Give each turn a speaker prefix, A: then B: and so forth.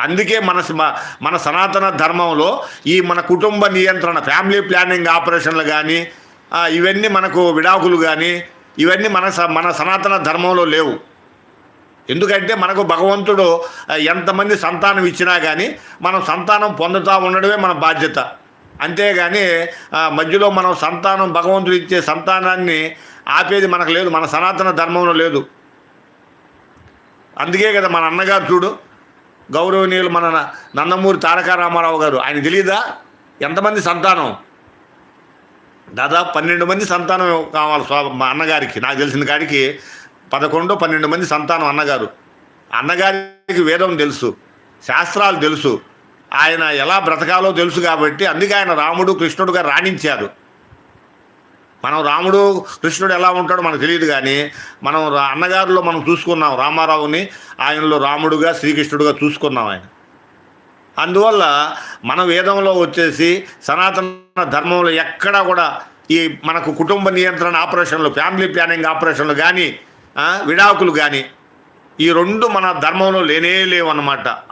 A: అందుకే మన సనాతన ధర్మంలో ఈ మన కుటుంబ నియంత్రణ, ఫ్యామిలీ ప్లానింగ్ ఆపరేషన్లు కానీ, ఇవన్నీ మనకు విడాకులు కానీ, ఇవన్నీ మన సనాతన ధర్మంలో లేవు. ఎందుకంటే మనకు భగవంతుడు ఎంతమంది సంతానం ఇచ్చినా కానీ మనం సంతానం పొందుతూ ఉండడమే మన బాధ్యత. అంతేగాని మధ్యలో మనం భగవంతుడు ఇచ్చే సంతానాన్ని ఆపేది మనకు లేదు, మన సనాతన ధర్మంలో లేదు. అందుకే కదా మన అన్నగారు చూడు, గౌరవనీయులు మన నందమూరి తారక రామారావు గారు, ఆయన తెలియదా ఎంతమంది సంతానం? దాదాపు 12 మంది సంతానం కావాలి మా అన్నగారికి. నాకు తెలిసిన కాడికి 11-12 మంది సంతానం అన్నగారికి వేదం తెలుసు, శాస్త్రాలు తెలుసు, ఆయన ఎలా బ్రతకాలో తెలుసు. కాబట్టి అందుకే ఆయన రాముడు కృష్ణుడుగా రాణించారు. మనం రాముడు కృష్ణుడు ఎలా ఉంటాడో మనకు తెలియదు, కానీ మనం అన్నగారిలో మనం చూసుకున్నాం రామారావుని, ఆయనలో రాముడుగా శ్రీకృష్ణుడుగా చూసుకున్నాం ఆయన. అందువల్ల మన వేదంలో వచ్చేసి సనాతన ధర్మంలో ఎక్కడా కూడా ఈ మనకు కుటుంబ నియంత్రణ ఆపరేషన్లు, ఫ్యామిలీ ప్లానింగ్ ఆపరేషన్లు కానీ, విడాకులు కానీ, ఈ రెండు మన ధర్మంలో లేనే లేవన్నమాట.